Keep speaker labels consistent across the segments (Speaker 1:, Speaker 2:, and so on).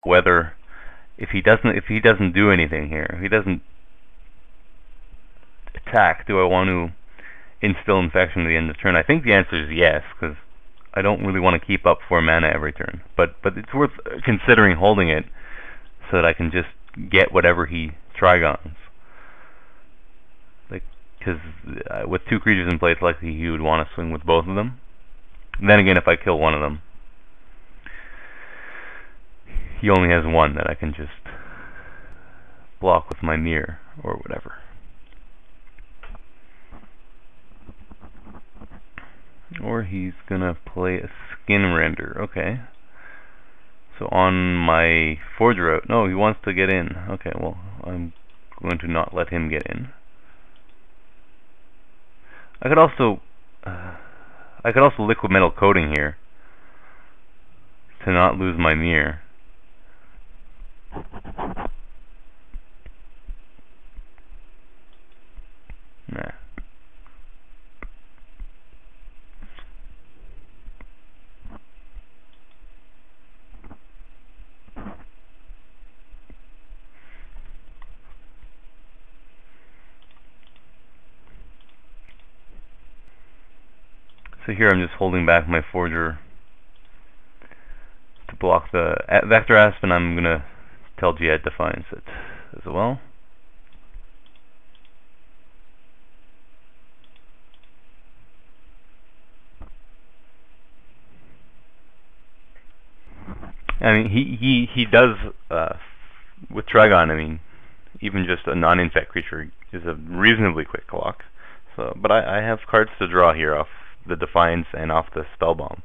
Speaker 1: whether if he doesn't do anything here, if he doesn't attack, do I want to instill infection at the end of the turn? I think the answer is yes, because I don't really want to keep up 4 mana every turn. But it's worth considering holding it so that I can just get whatever he trigons. Like, because with 2 creatures in play, it's likely he would want to swing with both of them. And then again, if I kill one of them, he only has 1 that I can just block with my mirror or whatever. Or he's gonna play a skin render. Okay. So on my forge route, no, he wants to get in. Okay, well, I'm going to not let him get in. I could also liquid metal coating here to not lose my mirror. Nah. So here I'm just holding back my forger to block the Vector Aspen. I'm gonna tell Jihad Defiance it as well. I mean, he does with Trigon. I mean, even just a non-infect creature is a reasonably quick clock. So, but I have cards to draw here off the Defiance and off the Spellbomb.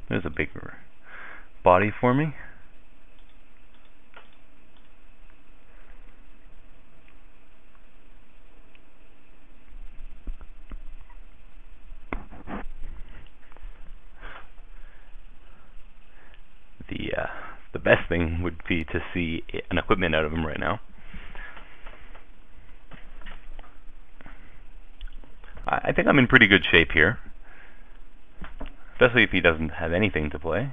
Speaker 1: There's a bigger body for me. The best thing would be to see an equipment out of him right now. I think I'm in pretty good shape here. Especially if he doesn't have anything to play.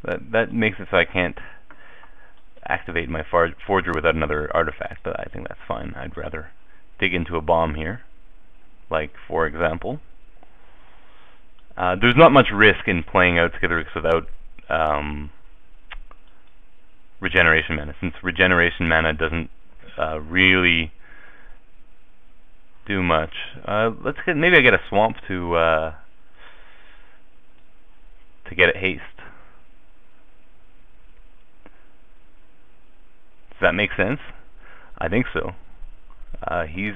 Speaker 1: That makes it so I can't activate my forger without another artifact, but I think that's fine. I'd rather dig into a bomb here. Like, for example, there's not much risk in playing out Skithiryx without regeneration mana, since regeneration mana doesn't really do much. Maybe I get a swamp to get it haste. Does that make sense? I think so. He's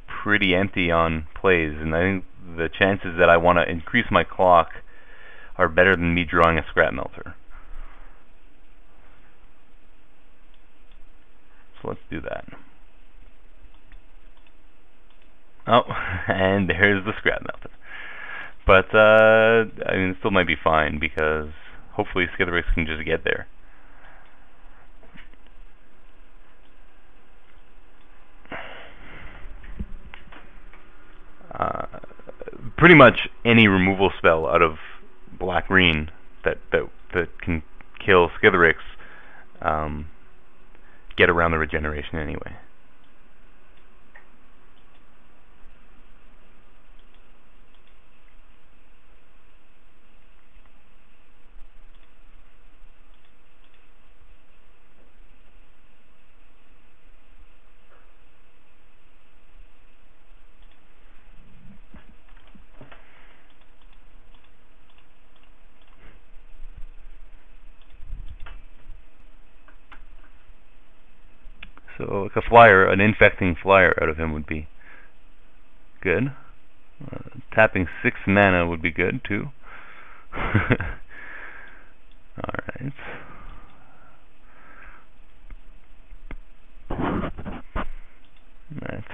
Speaker 1: pretty empty on plays, and I think the chances that I want to increase my clock are better than me drawing a scrap melter. So let's do that. Oh, and there's the scrap melter. But, I mean, it still might be fine, because hopefully Skithiryx can just get there. Pretty much any removal spell out of black-green that can kill Skithiryx get around the regeneration anyway. So, like a flyer, an infecting flyer out of him would be good. Tapping 6 mana would be good too. Alright.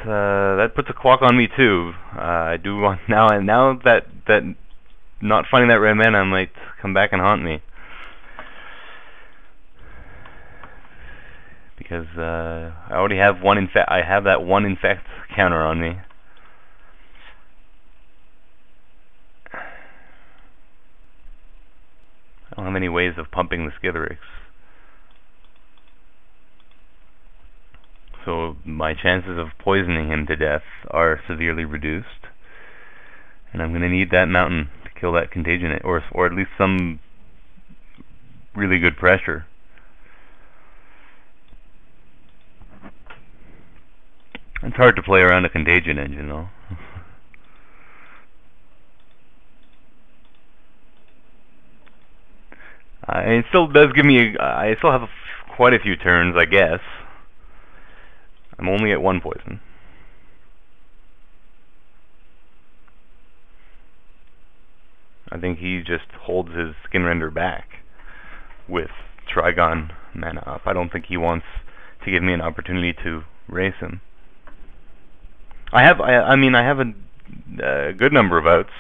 Speaker 1: That puts a clock on me too. I do want now that not finding that red mana might come back and haunt me. Because I already have one infect. I have that one infect counter on me. I don't have any ways of pumping the Skitherix. So my chances of poisoning him to death are severely reduced. And I'm going to need that mountain to kill that contagion, or at least some really good pressure. It's hard to play around a contagion engine, though. It still does give me. I still have quite a few turns, I guess. I'm only at 1 poison. I think he just holds his Skinrender back with Trigon mana up. I don't think he wants to give me an opportunity to race him. I have a good number of outs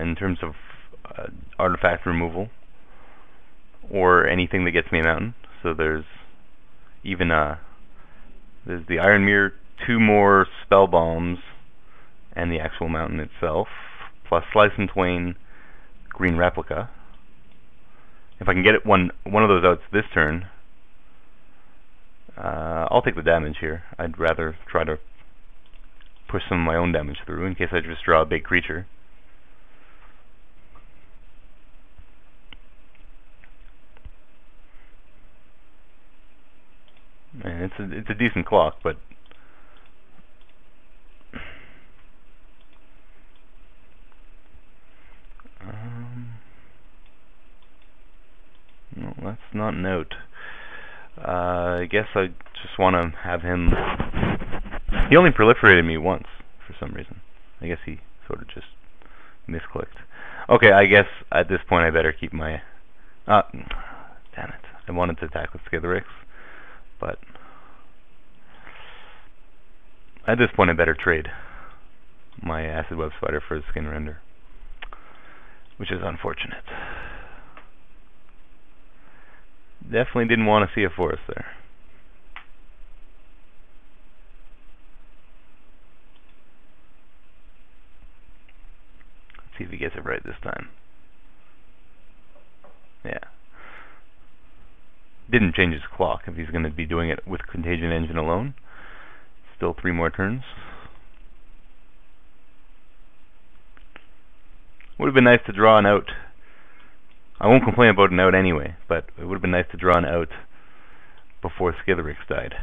Speaker 1: in terms of artifact removal or anything that gets me a mountain. So there's even there's the Iron Mirror, 2 more spell bombs, and the actual mountain itself, plus Slice and Twain, green replica. If I can get it one of those outs this turn, I'll take the damage here. I'd rather try to push some of my own damage through in case I just draw a big creature. And it's a decent clock, but no, that's not an out. I guess I just want to have him. He only proliferated me once for some reason. I guess he sort of just misclicked. Okay, I guess at this point I better keep my. Damn it! I wanted to attack with Skitherix, but at this point I better trade my Acid Web Spider for the Skinrender, which is unfortunate. Definitely didn't want to see a forest there. Let's see if he gets it right this time. Yeah. Didn't change his clock if he's going to be doing it with Contagion Engine alone. Still 3 more turns. Would have been nice to draw an out. I won't complain about an out anyway, but it would have been nice to draw an out before Skitherix died.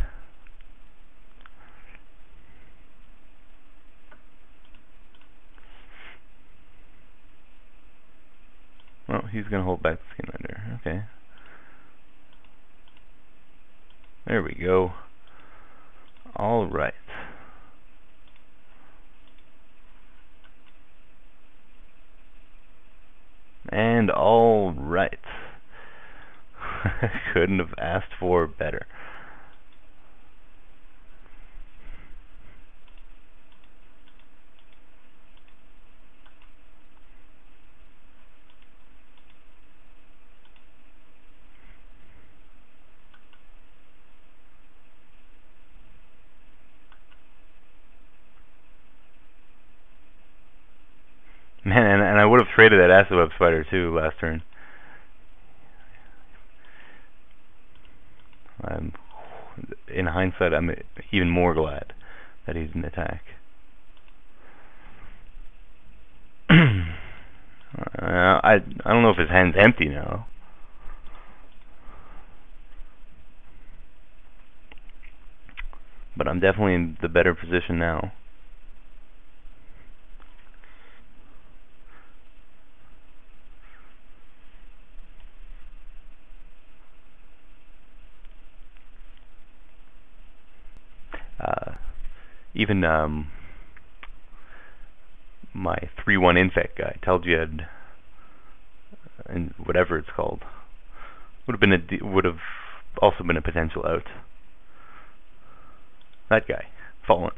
Speaker 1: Well, he's going to hold back the Skinrender. Okay. There we go. All right. And all right. Couldn't have asked for better. Man, and I would have traded that Acid Web Spider too last turn. In hindsight, I'm even more glad that he's in attack. I don't know if his hand's empty now. But I'm definitely in the better position now. Even my 3/1 infect guy, Telgiad, and whatever it's called, would have also been a potential out. That guy, fallen.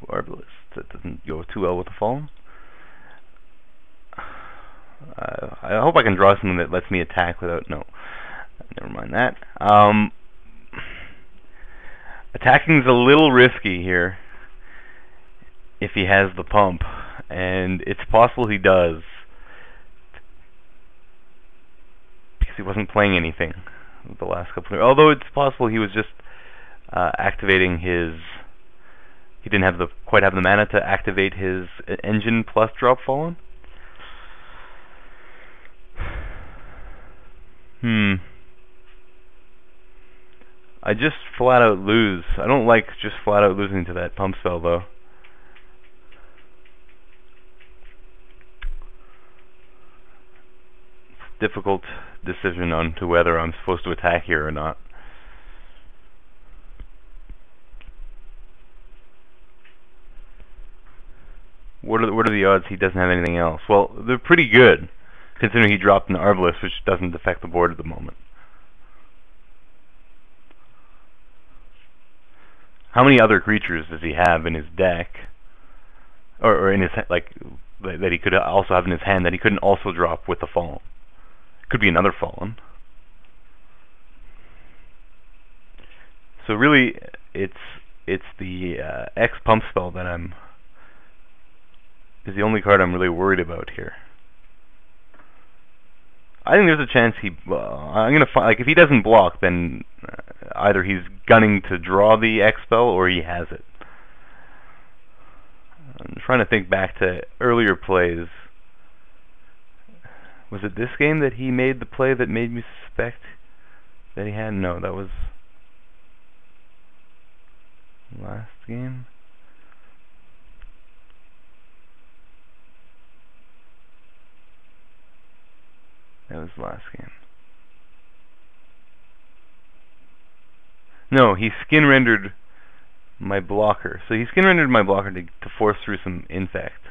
Speaker 1: Arbalist, that doesn't go too well with the fallen. I hope I can draw something that lets me attack without... No, never mind that. Attacking is a little risky here if he has the pump, and it's possible he does, because he wasn't playing anything the last couple of... Although it's possible he was just activating his... He didn't have quite have the mana to activate his engine plus drop fallen. I just flat out lose. I don't like just flat out losing to that pump spell though. It's a difficult decision on to whether I'm supposed to attack here or not. What are the odds he doesn't have anything else? Well, they're pretty good, considering he dropped an Arbalist, which doesn't affect the board at the moment. How many other creatures does he have in his deck, or in his that he could also have in his hand that he couldn't also drop with the fallen? Could be another fallen. So really, it's the X pump spell that is the only card I'm really worried about here. I think there's a chance I'm gonna find, like, if he doesn't block, then either he's gunning to draw the X spell or he has it. I'm trying to think back to earlier plays. Was it this game that he made the play that made me suspect that he had? No, that was last game. That was last game. No, he skin rendered my blocker. So he skin rendered my blocker to force through some infect.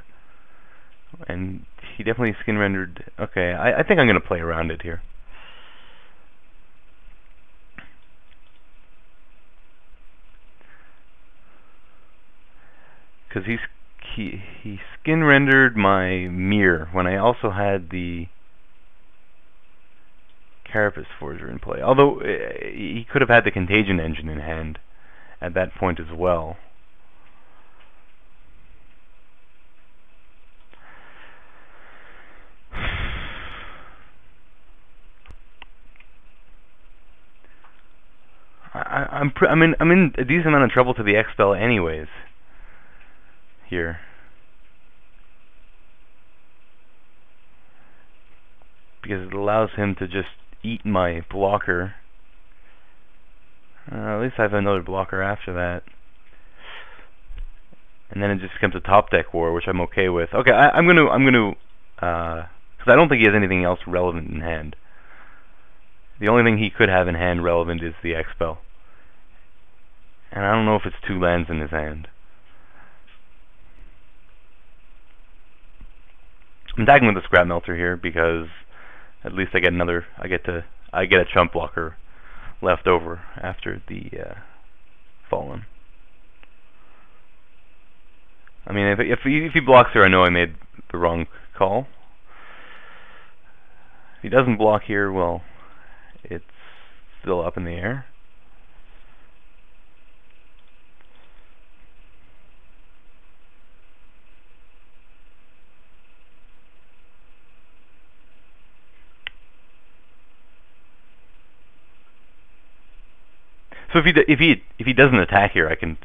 Speaker 1: And he definitely skin rendered... Okay, I think I'm going to play around it here. Because he skin rendered my mirror when I also had the Carapace Forger in play. Although he could have had the Contagion Engine in hand at that point as well. I'm in a decent amount of trouble to the X spell anyways here. Because it allows him to just eat my blocker. At least I have another blocker after that. And then it just becomes a top deck war, which I'm okay with. Okay, I'm gonna because I don't think he has anything else relevant in hand. The only thing he could have in hand relevant is the X spell. And I don't know if it's 2 lands in his hand. I'm attacking with the Scrap Melter here because at least I get a chump blocker left over after the fallen. I mean, if he blocks here, I know I made the wrong call. If he doesn't block here, well, it's still up in the air. So if he doesn't attack here, I can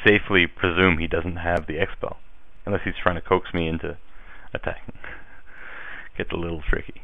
Speaker 1: safely presume he doesn't have the X spell, unless he's trying to coax me into attacking. Gets a little tricky.